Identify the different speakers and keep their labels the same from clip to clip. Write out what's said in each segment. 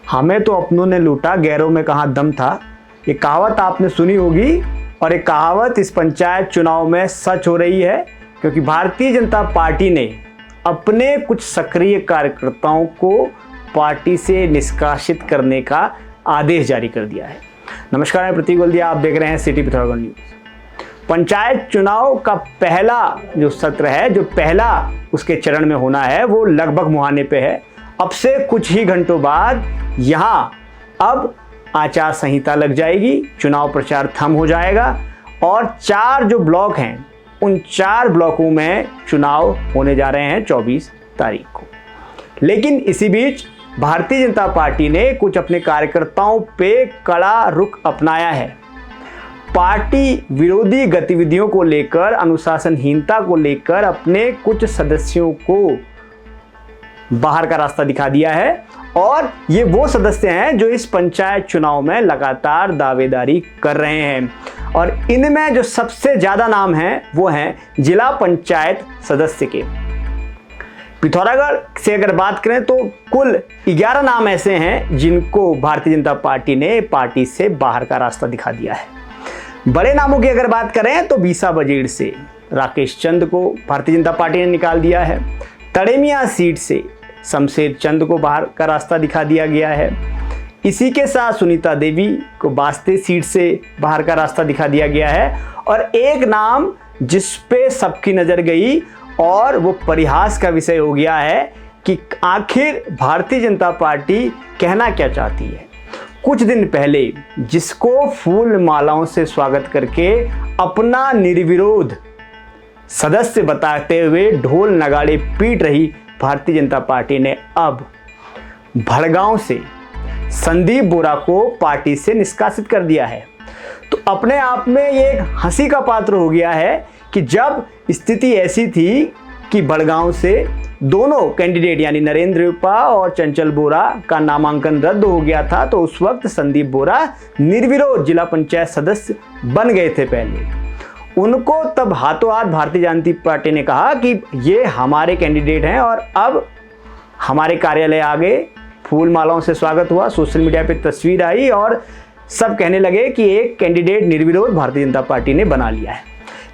Speaker 1: हमें तो अपनों ने लूटा, गैरों में कहाँ दम था। ये कहावत आपने सुनी होगी और ये कहावत इस पंचायत चुनाव में सच हो रही है, क्योंकि भारतीय जनता पार्टी ने अपने कुछ सक्रिय कार्यकर्ताओं को पार्टी से निष्कासित करने का आदेश जारी कर दिया है। नमस्कार, मैं प्रतीक गोल्दिया, आप देख रहे हैं सिटी पिथौरागढ़ न्यूज़। पंचायत चुनाव का पहला जो सत्र है, जो पहला उसके चरण में होना है, वो लगभग मुहाने पे है। अब से कुछ ही घंटों बाद यहाँ अब आचार संहिता लग जाएगी, चुनाव प्रचार थम हो जाएगा और 4 जो ब्लॉक हैं, उन 4 ब्लॉकों में चुनाव होने जा रहे हैं 24 तारीख को। लेकिन इसी बीच भारतीय जनता पार्टी ने कुछ अपने कार्यकर्ताओं पे कड़ा रुख अपनाया है। पार्टी विरोधी गतिविधियों को लेकर, अनुशासनहीनता को लेकर अपने कुछ सदस्यों को बाहर का रास्ता दिखा दिया है और ये वो सदस्य हैं जो इस पंचायत चुनाव में लगातार दावेदारी कर रहे हैं। और इनमें जो सबसे ज़्यादा नाम हैं वो हैं जिला पंचायत सदस्य के। पिथौरागढ़ से अगर बात करें तो कुल 11 नाम ऐसे हैं जिनको भारतीय जनता पार्टी ने पार्टी से बाहर का रास्ता दिखा दिया है। बड़े नामों की अगर बात करें तो बीसा बजेड़ से राकेश चंद को भारतीय जनता पार्टी ने निकाल दिया है। तड़ेमिया सीट से शमशेर चंद को बाहर का रास्ता दिखा दिया गया है। इसी के साथ सुनीता देवी को बास्ते सीट से बाहर का रास्ता दिखा दिया गया है। और एक नाम जिस पे सबकी नज़र गई और वो परिहास का विषय हो गया है कि आखिर भारतीय जनता पार्टी कहना क्या चाहती है। कुछ दिन पहले जिसको फूल मालाओं से स्वागत करके अपना निर्विरोध सदस्य बताते हुए ढोल नगाड़े पीट रही भारतीय जनता पार्टी ने अब भड़गांव से संदीप बोरा को पार्टी से निष्कासित कर दिया है। तो अपने आप में ये एक हंसी का पात्र हो गया है कि जब स्थिति ऐसी थी कि भड़गांव से दोनों कैंडिडेट यानी नरेंद्र युपा और चंचल बोरा का नामांकन रद्द हो गया था, तो उस वक्त संदीप बोरा निर्विरोध जिला पंचायत सदस्य बन गए थे पहले। उनको तब हाथों हाथ भारतीय जनता पार्टी ने कहा कि ये हमारे कैंडिडेट हैं और अब हमारे कार्यालय आगे फूल मालाओं से स्वागत हुआ। सोशल मीडिया पे तस्वीर आई और सब कहने लगे कि एक कैंडिडेट निर्विरोध भारतीय जनता पार्टी ने बना लिया है।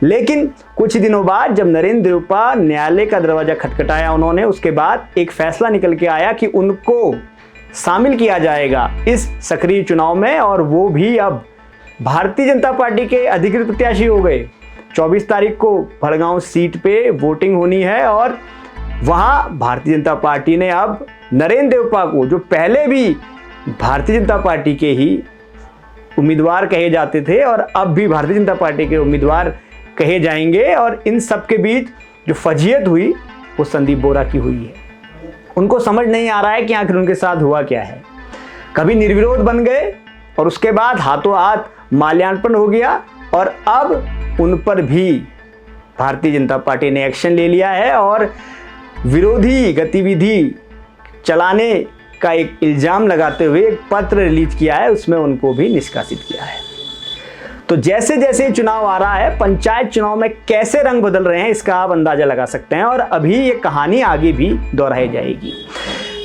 Speaker 1: लेकिन कुछ दिनों बाद जब नरेंद्र युपा न्यायालय का दरवाजा खटखटाया उन्होंने, उसके बाद एक फैसला निकल के आया कि उनको शामिल किया जाएगा इस सक्रिय चुनाव में और वो भी अब भारतीय जनता पार्टी के अधिकृत प्रत्याशी हो गए। 24 तारीख को भड़गांव सीट पे वोटिंग होनी है और वहां भारतीय जनता पार्टी ने अब नरेंद्र युपा को, जो पहले भी भारतीय जनता पार्टी के ही उम्मीदवार कहे जाते थे और अब भी भारतीय जनता पार्टी के उम्मीदवार कहे जाएंगे, और इन सब के बीच जो फजीयत हुई वो संदीप बोरा की हुई है। उनको समझ नहीं आ रहा है कि आखिर उनके साथ हुआ क्या है। कभी निर्विरोध बन गए और उसके बाद हाथों हाथ माल्यार्पण हो गया और अब उन पर भी भारतीय जनता पार्टी ने एक्शन ले लिया है और विरोधी गतिविधि चलाने का एक इल्ज़ाम लगाते हुए एक पत्र रिलीज किया है, उसमें उनको भी निष्कासित किया है। तो जैसे जैसे चुनाव आ रहा है, पंचायत चुनाव में कैसे रंग बदल रहे हैं इसका आप अंदाजा लगा सकते हैं और अभी ये कहानी आगे भी दोहराई जाएगी।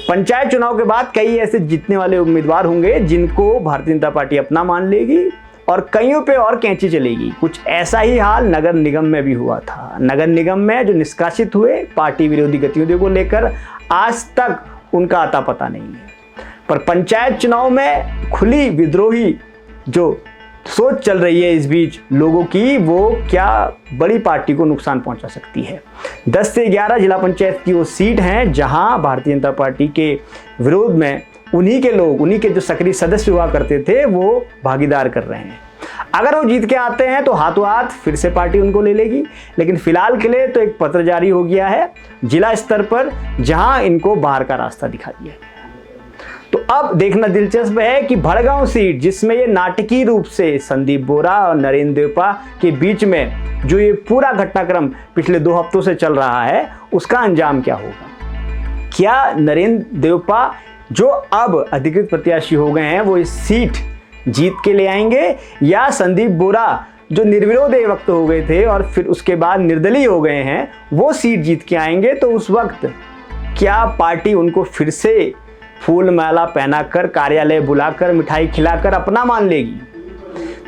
Speaker 1: पंचायत चुनाव के बाद कई ऐसे जीतने वाले उम्मीदवार होंगे जिनको भारतीय जनता पार्टी अपना मान लेगी और कईयों पे और कैंची चलेगी। कुछ ऐसा ही हाल नगर निगम में भी हुआ था। नगर निगम में जो निष्कासित हुए पार्टी विरोधी गतिविधियों को लेकर, आज तक उनका अता पता नहीं है। पर पंचायत चुनाव में खुली विद्रोही जो सोच चल रही है इस बीच लोगों की, वो क्या बड़ी पार्टी को नुकसान पहुंचा सकती है। 10 से 11 जिला पंचायत की वो सीट हैं जहां भारतीय जनता पार्टी के विरोध में उन्हीं के लोग, उन्हीं के जो सक्रिय सदस्य हुआ करते थे, वो भागीदार कर रहे हैं। अगर वो जीत के आते हैं तो हाथों हाथ फिर से पार्टी उनको ले लेगी, लेकिन फिलहाल के लिए तो एक पत्र जारी हो गया है जिला स्तर पर जहां इनको बाहर का रास्ता दिखा दिया गया। तो अब देखना दिलचस्प है कि भड़गांव सीट, जिसमें ये नाटकीय रूप से संदीप बोरा और नरेंद्र युपा के बीच में जो ये पूरा घटनाक्रम पिछले 2 हफ्तों से चल रहा है, उसका अंजाम क्या होगा। क्या नरेंद्र युपा जो अब अधिकृत प्रत्याशी हो गए हैं वो इस सीट जीत के ले आएंगे, या संदीप बोरा जो निर्विरोध एक वक्त हो गए थे और फिर उसके बाद निर्दलीय हो गए हैं, वो सीट जीत के आएंगे। तो उस वक्त क्या पार्टी उनको फिर से फूल माला पहनाकर, कार्यालय बुलाकर, मिठाई खिलाकर अपना मान लेगी।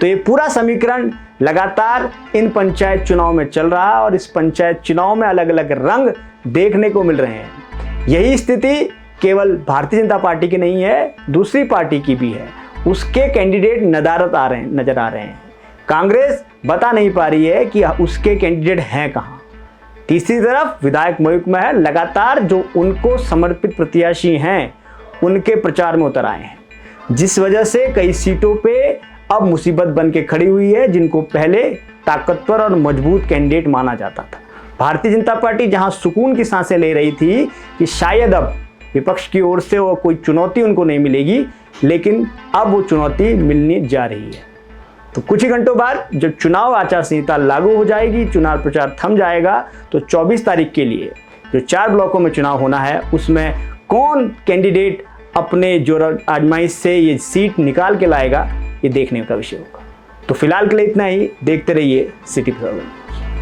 Speaker 1: तो ये पूरा समीकरण लगातार इन पंचायत चुनाव में चल रहा है और इस पंचायत चुनाव में अलग अलग रंग देखने को मिल रहे हैं। यही स्थिति केवल भारतीय जनता पार्टी की नहीं है, दूसरी पार्टी की भी है। उसके कैंडिडेट नजर आ रहे हैं। कांग्रेस बता नहीं पा रही है कि उसके कैंडिडेट हैं कहां। तीसरी तरफ विधायक मयूख महल लगातार जो उनको समर्पित प्रत्याशी हैं उनके प्रचार में उतर आए हैं, जिस वजह से कई सीटों पे अब मुसीबत बन के खड़ी हुई है, जिनको पहले ताकतवर और मजबूत कैंडिडेट माना जाता था। भारतीय जनता पार्टी जहां सुकून की सांसें ले रही थी कि शायद अब विपक्ष की ओर से वो कोई चुनौती उनको नहीं मिलेगी, लेकिन अब वो चुनौती मिलने जा रही है। तो कुछ ही घंटों बाद जब चुनाव आचार संहिता लागू हो जाएगी, चुनाव प्रचार थम जाएगा, तो 24 तारीख के लिए जो 4 ब्लॉकों में चुनाव होना है उसमें कौन कैंडिडेट अपने जोर आजमाइश से ये सीट निकाल के लाएगा, ये देखने का विषय होगा। तो फिलहाल के लिए इतना ही। देखते रहिए सिटी प्रॉब्लम।